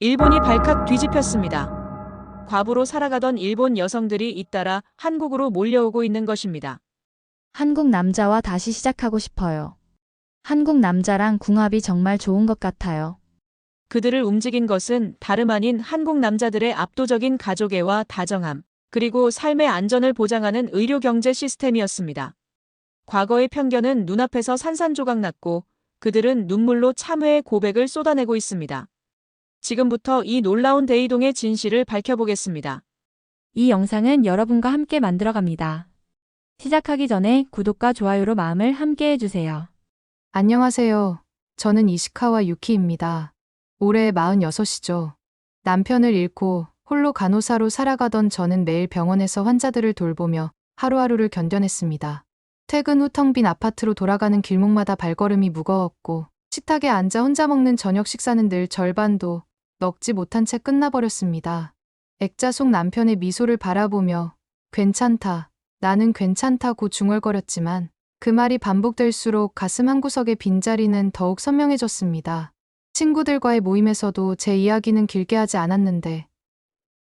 일본이 발칵 뒤집혔습니다. 과부로 살아가던 일본 여성들이 잇따라 한국으로 몰려오고 있는 것입니다. 한국 남자와 다시 시작하고 싶어요. 한국 남자랑 궁합이 정말 좋은 것 같아요. 그들을 움직인 것은 다름 아닌 한국 남자들의 압도적인 가족애와 다정함, 그리고 삶의 안전을 보장하는 의료 경제 시스템이었습니다. 과거의 편견은 눈앞에서 산산조각 났고 그들은 눈물로 참회의 고백을 쏟아내고 있습니다. 지금부터 이 놀라운 대이동의 진실을 밝혀보겠습니다. 이 영상은 여러분과 함께 만들어갑니다. 시작하기 전에 구독과 좋아요로 마음을 함께 해주세요. 안녕하세요. 저는 이시카와 유키입니다. 올해 46이죠. 남편을 잃고 홀로 간호사로 살아가던 저는 매일 병원에서 환자들을 돌보며 하루하루를 견뎌냈습니다. 퇴근 후 텅 빈 아파트로 돌아가는 길목마다 발걸음이 무거웠고 식탁에 앉아 혼자 먹는 저녁 식사는 늘 절반도 먹지 못한 채 끝나버렸습니다. 액자 속 남편의 미소를 바라보며 괜찮다, 나는 괜찮다고 중얼거렸지만 그 말이 반복될수록 가슴 한구석의 빈자리는 더욱 선명해졌습니다. 친구들과의 모임에서도 제 이야기는 길게 하지 않았는데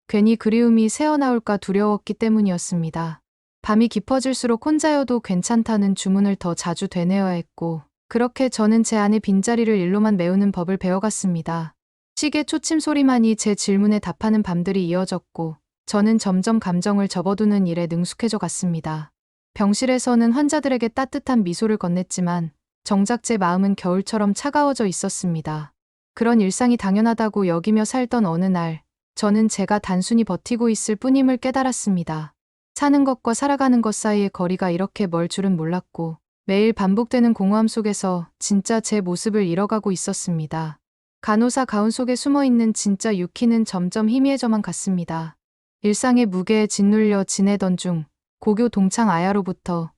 괜히 그리움이 새어나올까 두려웠기 때문이었습니다. 밤이 깊어질수록 혼자여도 괜찮다는 주문을 더 자주 되뇌어야 했고 그렇게 저는 제 안의 빈자리를 일로만 메우는 법을 배워갔습니다. 시계 초침 소리만이 제 질문에 답하는 밤들이 이어졌고 저는 점점 감정을 접어두는 일에 능숙해져 갔습니다. 병실에서는 환자들에게 따뜻한 미소를 건넸지만 정작 제 마음은 겨울처럼 차가워져 있었습니다. 그런 일상이 당연하다고 여기며 살던 어느 날 저는 제가 단순히 버티고 있을 뿐임을 깨달았습니다. 사는 것과 살아가는 것 사이의 거리가 이렇게 멀 줄은 몰랐고 매일 반복되는 공허함 속에서 진짜 제 모습을 잃어가고 있었습니다. 간호사 가운 속에 숨어있는 진짜 유키는 점점 희미해져만 갔습니다. 일상의 무게에 짓눌려 지내던 중 고교 동창 아야로부터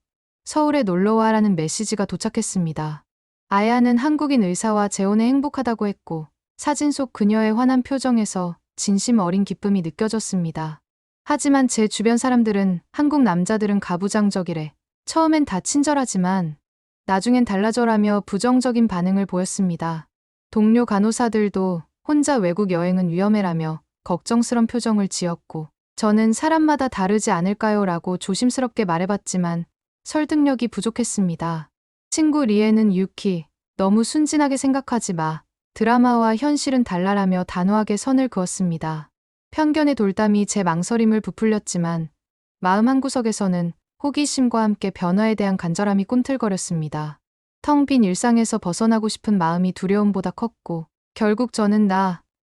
서울에 놀러와라는 메시지가 도착했습니다. 아야는 한국인 의사와 재혼에 행복하다고 했고 사진 속 그녀의 환한 표정에서 진심 어린 기쁨이 느껴졌습니다. 하지만 제 주변 사람들은 한국 남자들은 가부장적이래. 처음엔 다 친절하지만 나중엔 달라져라며 부정적인 반응을 보였습니다. 동료 간호사들도 혼자 외국 여행은 위험해라며 걱정스런 표정을 지었고 저는 사람마다 다르지 않을까요? 라고 조심스럽게 말해봤지만 설득력이 부족했습니다. 친구 리에는 유키, 너무 순진하게 생각하지 마. 드라마와 현실은 달라라며 단호하게 선을 그었습니다. 편견의 돌담이 제 망설임을 부풀렸지만 마음 한구석에서는 호기심과 함께 변화에 대한 간절함이 꿈틀거렸습니다. 텅 빈 일상에서 벗어나고 싶은 마음이 두려움보다 컸고 결국 저는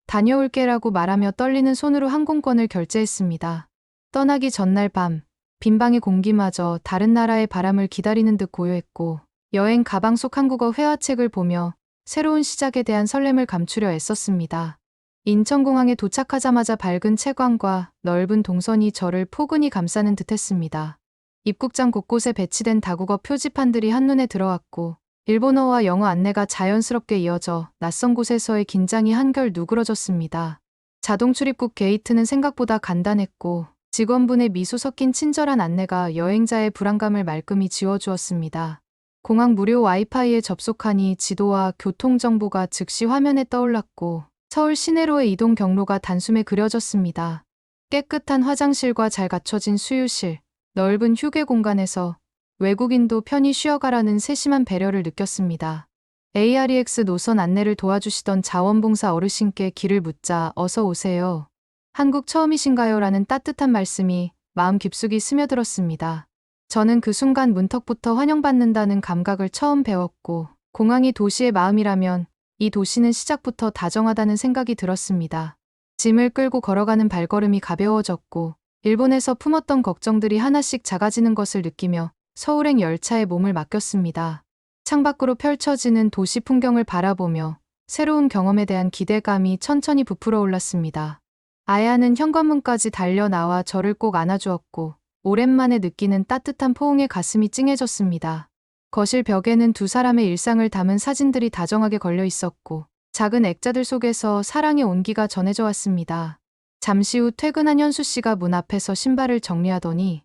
다녀올게라고 말하며 떨리는 손으로 항공권을 결제했습니다. 떠나기 전날 밤 빈방의 공기마저 다른 나라의 바람을 기다리는 듯 고요했고 여행 가방 속 한국어 회화책을 보며 새로운 시작에 대한 설렘을 감추려 애썼습니다. 인천공항에 도착하자마자 밝은 채광과 넓은 동선이 저를 포근히 감싸는 듯했습니다. 입국장 곳곳에 배치된 다국어 표지판들이 한눈에 들어왔고 일본어와 영어 안내가 자연스럽게 이어져 낯선 곳에서의 긴장이 한결 누그러졌습니다. 자동 출입국 게이트는 생각보다 간단했고 직원분의 미소 섞인 친절한 안내가 여행자의 불안감을 말끔히 지워주었습니다. 공항 무료 와이파이에 접속하니 지도와 교통정보가 즉시 화면에 떠올랐고 서울 시내로의 이동 경로가 단숨에 그려졌습니다. 깨끗한 화장실과 잘 갖춰진 수유실, 넓은 휴게 공간에서 외국인도 편히 쉬어가라는 세심한 배려를 느꼈습니다. AREX 노선 안내를 도와주시던 자원봉사 어르신께 길을 묻자 어서 오세요. 한국 처음이신가요? 라는 따뜻한 말씀이 마음 깊숙이 스며들었습니다. 저는 그 순간 문턱부터 환영받는다는 감각을 처음 배웠고 공항이 도시의 마음이라면 이 도시는 시작부터 다정하다는 생각이 들었습니다. 짐을 끌고 걸어가는 발걸음이 가벼워졌고 일본에서 품었던 걱정들이 하나씩 작아지는 것을 느끼며 서울행 열차에 몸을 맡겼습니다. 창밖으로 펼쳐지는 도시 풍경을 바라보며 새로운 경험에 대한 기대감이 천천히 부풀어 올랐습니다. 아야는 현관문까지 달려나와 저를 꼭 안아주었고 오랜만에 느끼는 따뜻한 포옹에 가슴이 찡해졌습니다. 거실 벽에는 두 사람의 일상을 담은 사진들이 다정하게 걸려 있었고 작은 액자들 속에서 사랑의 온기가 전해져 왔습니다. 잠시 후 퇴근한 현수 씨가 문 앞에서 신발을 정리하더니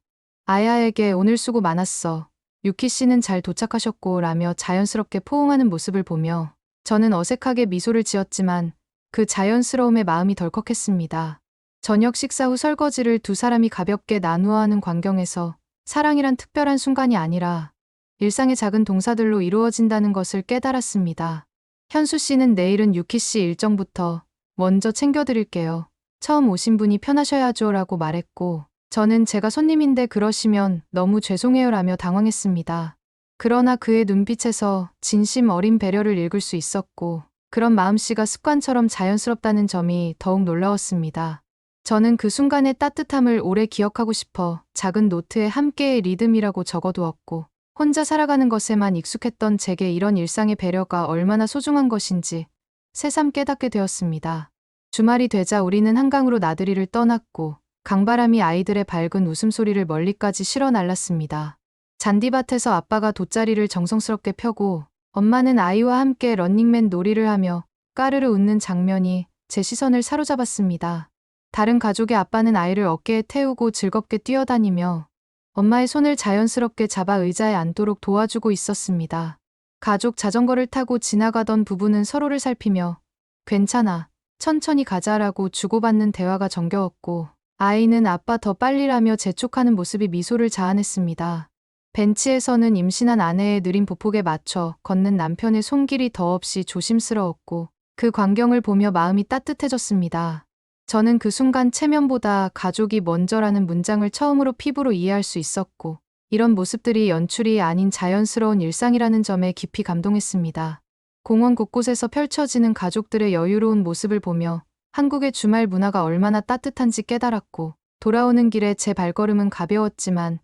아야에게 오늘 수고 많았어. 유키 씨는 잘 도착하셨고 라며 자연스럽게 포옹하는 모습을 보며 저는 어색하게 미소를 지었지만 그 자연스러움에 마음이 덜컥했습니다. 저녁 식사 후 설거지를 두 사람이 가볍게 나누어 하는 광경에서 사랑이란 특별한 순간이 아니라 일상의 작은 동사들로 이루어진다는 것을 깨달았습니다. 현수 씨는 내일은 유키 씨 일정부터 먼저 챙겨드릴게요. 처음 오신 분이 편하셔야죠 라고 말했고, 저는 제가 손님인데 그러시면 너무 죄송해요 라며 당황했습니다. 그러나 그의 눈빛에서 진심 어린 배려를 읽을 수 있었고, 그런 마음씨가 습관처럼 자연스럽다는 점이 더욱 놀라웠습니다. 저는 그 순간의 따뜻함을 오래 기억하고 싶어 작은 노트에 함께의 리듬이라고 적어두었고, 혼자 살아가는 것에만 익숙했던 제게 이런 일상의 배려가 얼마나 소중한 것인지 새삼 깨닫게 되었습니다. 주말이 되자 우리는 한강으로 나들이를 떠났고, 강바람이 아이들의 밝은 웃음소리를 멀리까지 실어 날랐습니다. 잔디밭에서 아빠가 돗자리를 정성스럽게 펴고 엄마는 아이와 함께 런닝맨 놀이를 하며 까르르 웃는 장면이 제 시선을 사로잡았습니다. 다른 가족의 아빠는 아이를 어깨에 태우고 즐겁게 뛰어다니며 엄마의 손을 자연스럽게 잡아 의자에 앉도록 도와주고 있었습니다. 가족 자전거를 타고 지나가던 부부는 서로를 살피며 괜찮아, 천천히 가자라고 주고받는 대화가 정겨웠고, 아이는 아빠 더 빨리라며 재촉하는 모습이 미소를 자아냈습니다. 벤치에서는 임신한 아내의 느린 보폭에 맞춰 걷는 남편의 손길이 더없이 조심스러웠고, 그 광경을 보며 마음이 따뜻해졌습니다. 저는 그 순간 체면보다 가족이 먼저라는 문장을 처음으로 피부로 이해할 수 있었고, 이런 모습들이 연출이 아닌 자연스러운 일상이라는 점에 깊이 감동했습니다. 공원 곳곳에서 펼쳐지는 가족들의 여유로운 모습을 보며 한국의 주말 문화가 얼마나 따뜻한지 깨달았고, 돌아오는 길에 제 발걸음은 가벼웠지만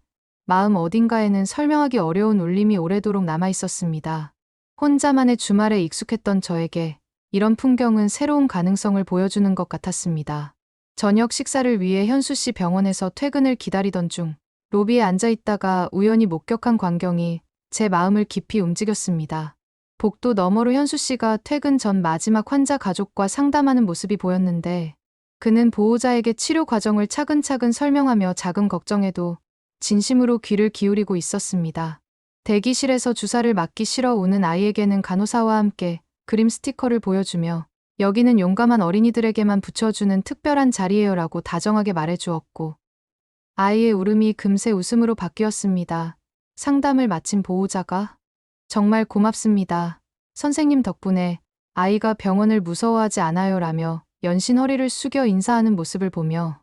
마음 어딘가에는 설명하기 어려운 울림이 오래도록 남아 있었습니다. 혼자만의 주말에 익숙했던 저에게 이런 풍경은 새로운 가능성을 보여주는 것 같았습니다. 저녁 식사를 위해 현수 씨 병원에서 퇴근을 기다리던 중 로비에 앉아 있다가 우연히 목격한 광경이 제 마음을 깊이 움직였습니다. 복도 너머로 현수 씨가 퇴근 전 마지막 환자 가족과 상담하는 모습이 보였는데, 그는 보호자에게 치료 과정을 차근차근 설명하며 작은 걱정에도 진심으로 귀를 기울이고 있었습니다. 대기실에서 주사를 맞기 싫어 우는 아이에게는 간호사와 함께 그림 스티커를 보여주며 여기는 용감한 어린이들에게만 붙여주는 특별한 자리예요라고 다정하게 말해주었고, 아이의 울음이 금세 웃음으로 바뀌었습니다. 상담을 마친 보호자가 정말 고맙습니다. 선생님 덕분에 아이가 병원을 무서워하지 않아요라며 연신 허리를 숙여 인사하는 모습을 보며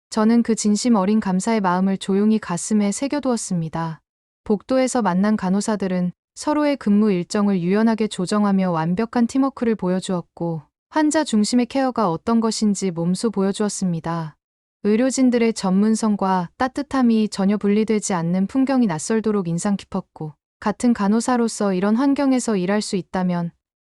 저는 그 진심 어린 감사의 마음을 조용히 가슴에 새겨두었습니다. 복도에서 만난 간호사들은 서로의 근무 일정을 유연하게 조정하며 완벽한 팀워크를 보여주었고, 환자 중심의 케어가 어떤 것인지 몸소 보여주었습니다. 의료진들의 전문성과 따뜻함이 전혀 분리되지 않는 풍경이 낯설도록 인상 깊었고, 같은 간호사로서 이런 환경에서 일할 수 있다면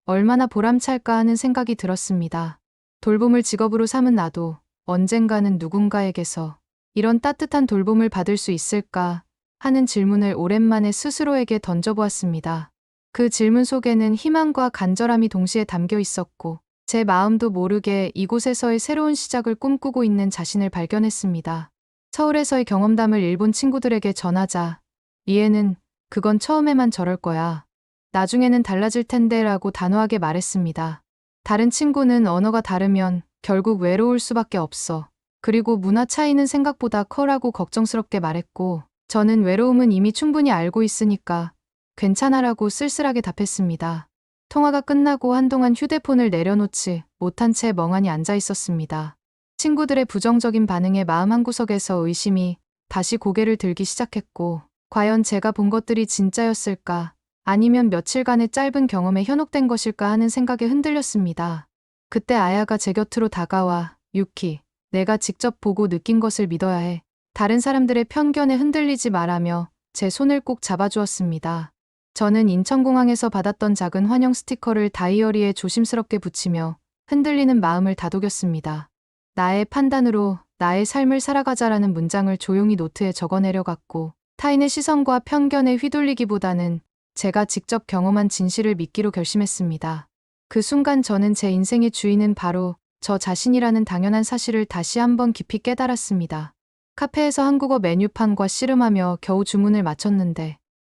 얼마나 보람찰까 하는 생각이 들었습니다. 돌봄을 직업으로 삼은 나도 언젠가는 누군가에게서 이런 따뜻한 돌봄을 받을 수 있을까 하는 질문을 오랜만에 스스로에게 던져보았습니다. 그 질문 속에는 희망과 간절함이 동시에 담겨 있었고, 제 마음도 모르게 이곳에서의 새로운 시작을 꿈꾸고 있는 자신을 발견했습니다. 서울에서의 경험담을 일본 친구들에게 전하자 리에는 그건 처음에만 저럴 거야. 나중에는 달라질 텐데 라고 단호하게 말했습니다. 다른 친구는 언어가 다르면 결국 외로울 수밖에 없어. 그리고 문화 차이는 생각보다 커라고 걱정스럽게 말했고, 저는 외로움은 이미 충분히 알고 있으니까 괜찮아라고 쓸쓸하게 답했습니다. 통화가 끝나고 한동안 휴대폰을 내려놓지 못한 채 멍하니 앉아 있었습니다. 친구들의 부정적인 반응에 마음 한구석에서 의심이 다시 고개를 들기 시작했고, 과연 제가 본 것들이 진짜였을까? 아니면 며칠간의 짧은 경험에 현혹된 것일까 하는 생각에 흔들렸습니다. 그때 아야가 제 곁으로 다가와 유키, 내가 직접 보고 느낀 것을 믿어야 해. 다른 사람들의 편견에 흔들리지 말라며 제 손을 꼭 잡아주었습니다. 저는 인천공항에서 받았던 작은 환영 스티커를 다이어리에 조심스럽게 붙이며 흔들리는 마음을 다독였습니다. 나의 판단으로 나의 삶을 살아가자라는 문장을 조용히 노트에 적어내려갔고, 타인의 시선과 편견에 휘둘리기보다는 제가 직접 경험한 진실을 믿기로 결심했습니다. 그 순간 저는 제 인생의 주인은 바로 저 자신이라는 당연한 사실을 다시 한번 깊이 깨달았습니다. 카페에서 한국어 메뉴판과 씨름하며 겨우 주문을 마쳤는데,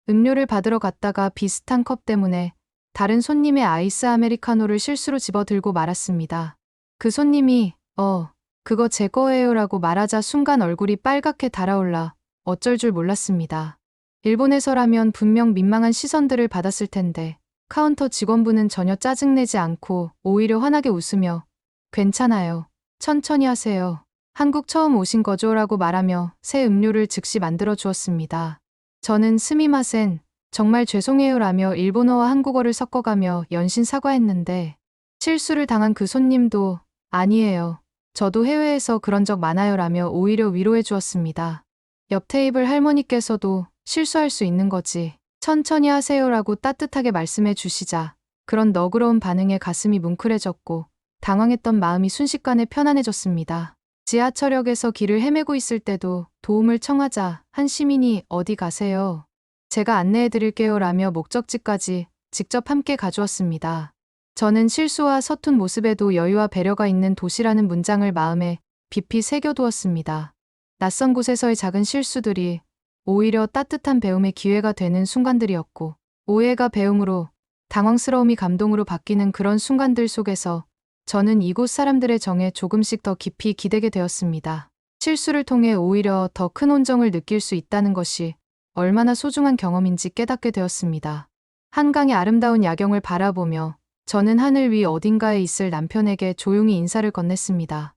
음료를 받으러 갔다가 비슷한 컵 때문에 다른 손님의 아이스 아메리카노를 실수로 집어들고 말았습니다. 그 손님이 그거 제 거예요라고 말하자 순간 얼굴이 빨갛게 달아올라 어쩔 줄 몰랐습니다. 일본에서라면 분명 민망한 시선들을 받았을 텐데 카운터 직원분은 전혀 짜증내지 않고 오히려 환하게 웃으며 괜찮아요. 천천히 하세요. 한국 처음 오신 거죠라고 말하며 새 음료를 즉시 만들어 주었습니다. 저는 스미마센, 정말 죄송해요라며 일본어와 한국어를 섞어가며 연신 사과했는데 실수를 당한 그 손님도 아니에요. 저도 해외에서 그런 적 많아요라며 오히려 위로해 주었습니다. 옆 테이블 할머니께서도 실수할 수 있는 거지. 천천히 하세요라고 따뜻하게 말씀해 주시자 그런 너그러운 반응에 가슴이 뭉클해졌고 당황했던 마음이 순식간에 편안해졌습니다. 지하철역에서 길을 헤매고 있을 때도 도움을 청하자 한 시민이 어디 가세요? 제가 안내해 드릴게요 라며 목적지까지 직접 함께 가주었습니다. 저는 실수와 서툰 모습에도 여유와 배려가 있는 도시라는 문장을 마음에 깊이 새겨두었습니다. 낯선 곳에서의 작은 실수들이 오히려 따뜻한 배움의 기회가 되는 순간들이었고 오해가 배움으로 당황스러움이 감동으로 바뀌는 그런 순간들 속에서 저는 이곳 사람들의 정에 조금씩 더 깊이 기대게 되었습니다. 실수를 통해 오히려 더 큰 온정을 느낄 수 있다는 것이 얼마나 소중한 경험인지 깨닫게 되었습니다. 한강의 아름다운 야경을 바라보며 저는 하늘 위 어딘가에 있을 남편에게 조용히 인사를 건넸습니다.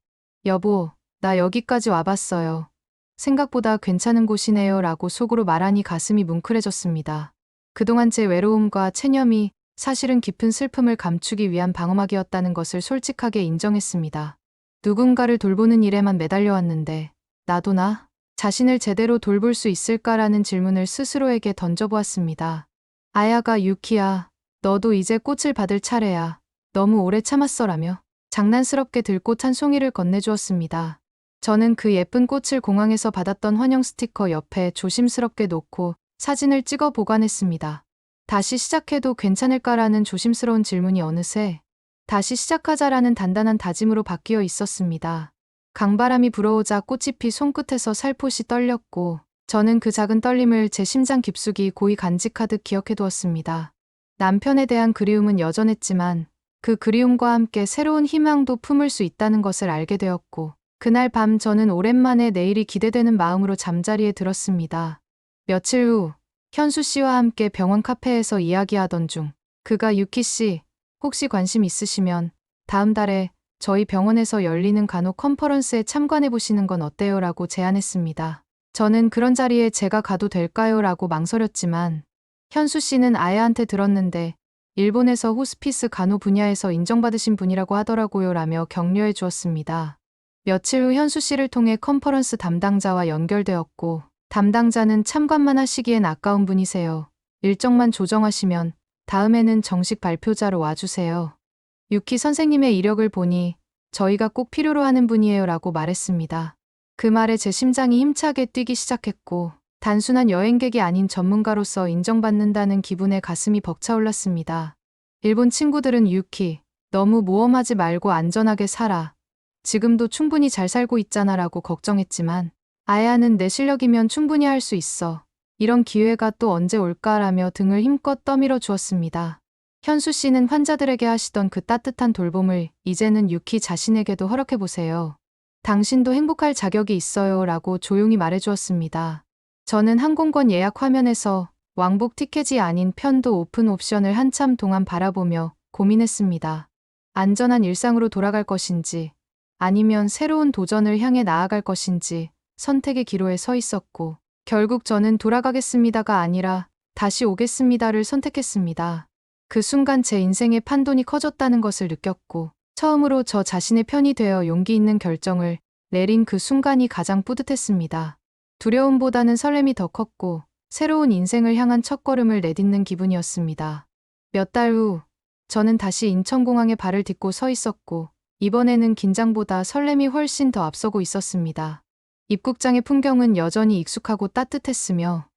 여보, 나 여기까지 와봤어요. 생각보다 괜찮은 곳이네요 라고 속으로 말하니 가슴이 뭉클해졌습니다. 그동안 제 외로움과 체념이 사실은 깊은 슬픔을 감추기 위한 방어막이었다는 것을 솔직하게 인정했습니다. 누군가를 돌보는 일에만 매달려왔는데 나도 나 자신을 제대로 돌볼 수 있을까라는 질문을 스스로에게 던져보았습니다. 아야가 유키야, 너도 이제 꽃을 받을 차례야. 너무 오래 참았어라며 장난스럽게 들꽃 한 송이를 건네주었습니다. 저는 그 예쁜 꽃을 공항에서 받았던 환영 스티커 옆에 조심스럽게 놓고 사진을 찍어 보관했습니다. 다시 시작해도 괜찮을까라는 조심스러운 질문이 어느새 다시 시작하자라는 단단한 다짐으로 바뀌어 있었습니다. 강바람이 불어오자 꽃잎이 손끝에서 살포시 떨렸고 저는 그 작은 떨림을 제 심장 깊숙이 고이 간직하듯 기억해두었습니다. 남편에 대한 그리움은 여전했지만 그 그리움과 함께 새로운 희망도 품을 수 있다는 것을 알게 되었고 그날 밤 저는 오랜만에 내일이 기대되는 마음으로 잠자리에 들었습니다. 며칠 후 현수 씨와 함께 병원 카페에서 이야기하던 중 그가 유키 씨, 혹시 관심 있으시면 다음 달에 저희 병원에서 열리는 간호 컨퍼런스에 참관해 보시는 건 어때요? 라고 제안했습니다. 저는 그런 자리에 제가 가도 될까요? 라고 망설였지만 현수 씨는 아야한테 들었는데 일본에서 호스피스 간호 분야에서 인정받으신 분이라고 하더라고요 라며 격려해 주었습니다. 며칠 후 현수 씨를 통해 컨퍼런스 담당자와 연결되었고 담당자는 참관만 하시기엔 아까운 분이세요. 일정만 조정하시면 다음에는 정식 발표자로 와주세요. 유키 선생님의 이력을 보니 저희가 꼭 필요로 하는 분이에요 라고 말했습니다. 그 말에 제 심장이 힘차게 뛰기 시작했고 단순한 여행객이 아닌 전문가로서 인정받는다는 기분에 가슴이 벅차올랐습니다. 일본 친구들은 유키, 너무 모험하지 말고 안전하게 살아. 지금도 충분히 잘 살고 있잖아 라고 걱정했지만 아야는 내 실력이면 충분히 할 수 있어. 이런 기회가 또 언제 올까라며 등을 힘껏 떠밀어 주었습니다. 현수 씨는 환자들에게 하시던 그 따뜻한 돌봄을 이제는 유키 자신에게도 허락해보세요. 당신도 행복할 자격이 있어요 라고 조용히 말해주었습니다. 저는 항공권 예약 화면에서 왕복 티켓이 아닌 편도 오픈 옵션을 한참 동안 바라보며 고민했습니다. 안전한 일상으로 돌아갈 것인지 아니면 새로운 도전을 향해 나아갈 것인지 선택의 기로에 서 있었고 결국 저는 돌아가겠습니다가 아니라 다시 오겠습니다를 선택했습니다. 그 순간 제 인생의 판돈이 커졌다는 것을 느꼈고 처음으로 저 자신의 편이 되어 용기 있는 결정을 내린 그 순간이 가장 뿌듯했습니다. 두려움보다는 설렘이 더 컸고 새로운 인생을 향한 첫걸음을 내딛는 기분이었습니다. 몇 달 후 저는 다시 인천공항에 발을 딛고 서 있었고 이번에는 긴장보다 설렘이 훨씬 더 앞서고 있었습니다. 입국장의 풍경은 여전히 익숙하고 따뜻했으며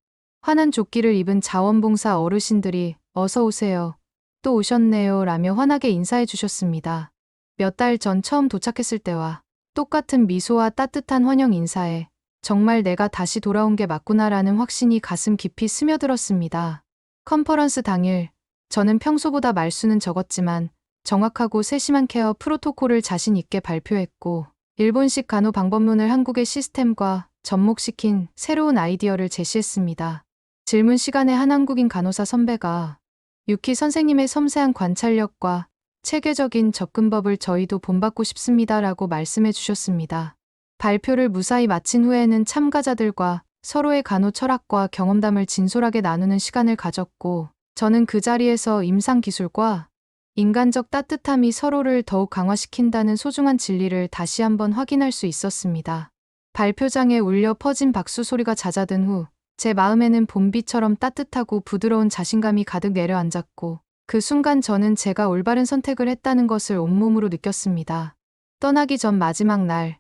환한 조끼를 입은 자원봉사 어르신들이 어서 오세요. 또 오셨네요 라며 환하게 인사해 주셨습니다. 몇 달 전 처음 도착했을 때와 똑같은 미소와 따뜻한 환영 인사에 정말 내가 다시 돌아온 게 맞구나라는 확신이 가슴 깊이 스며들었습니다. 컨퍼런스 당일 저는 평소보다 말수는 적었지만 정확하고 세심한 케어 프로토콜을 자신 있게 발표했고, 일본식 간호 방법론을 한국의 시스템과 접목시킨 새로운 아이디어를 제시했습니다. 질문 시간에 한 한국인 간호사 선배가 유키 선생님의 섬세한 관찰력과 체계적인 접근법을 저희도 본받고 싶습니다라고 말씀해 주셨습니다. 발표를 무사히 마친 후에는 참가자들과 서로의 간호 철학과 경험담을 진솔하게 나누는 시간을 가졌고, 저는 그 자리에서 임상 기술과 인간적 따뜻함이 서로를 더욱 강화시킨다는 소중한 진리를 다시 한번 확인할 수 있었습니다. 발표장에 울려 퍼진 박수 소리가 잦아든 후 제 마음에는 봄비처럼 따뜻하고 부드러운 자신감이 가득 내려앉았고, 그 순간 저는 제가 올바른 선택을 했다는 것을 온몸으로 느꼈습니다. 떠나기 전 마지막 날,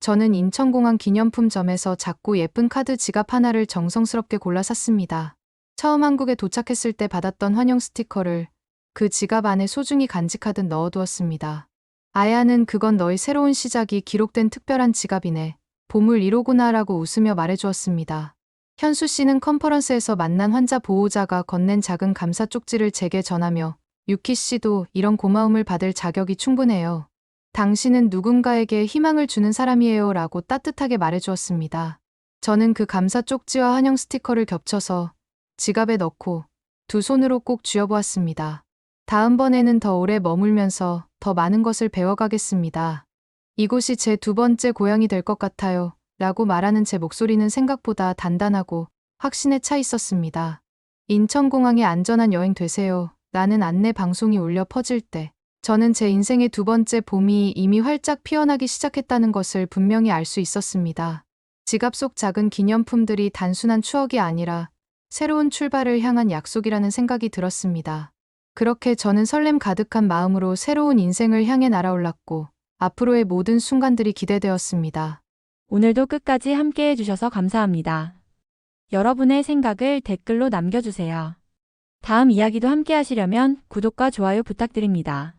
저는 인천공항 기념품점에서 작고 예쁜 카드 지갑 하나를 정성스럽게 골라 샀습니다. 처음 한국에 도착했을 때 받았던 환영 스티커를 그 지갑 안에 소중히 간직하듯 넣어두었습니다. 아야는 그건 너의 새로운 시작이 기록된 특별한 지갑이네. 봄을 이로구나라고 웃으며 말해주었습니다. 현수 씨는 컨퍼런스에서 만난 환자 보호자가 건넨 작은 감사 쪽지를 제게 전하며 유키 씨도 이런 고마움을 받을 자격이 충분해요. 당신은 누군가에게 희망을 주는 사람이에요 라고 따뜻하게 말해주었습니다. 저는 그 감사 쪽지와 환영 스티커를 겹쳐서 지갑에 넣고 두 손으로 꼭 쥐어보았습니다. 다음번에는 더 오래 머물면서 더 많은 것을 배워가겠습니다. 이곳이 제 두 번째 고향이 될 것 같아요. 라고 말하는 제 목소리는 생각보다 단단하고 확신에 차 있었습니다. 인천공항에 안전한 여행 되세요. 라는 안내 방송이 울려 퍼질 때, 저는 제 인생의 두 번째 봄이 이미 활짝 피어나기 시작했다는 것을 분명히 알 수 있었습니다. 지갑 속 작은 기념품들이 단순한 추억이 아니라 새로운 출발을 향한 약속이라는 생각이 들었습니다. 그렇게 저는 설렘 가득한 마음으로 새로운 인생을 향해 날아올랐고, 앞으로의 모든 순간들이 기대되었습니다. 오늘도 끝까지 함께 해주셔서 감사합니다. 여러분의 생각을 댓글로 남겨주세요. 다음 이야기도 함께 하시려면 구독과 좋아요 부탁드립니다.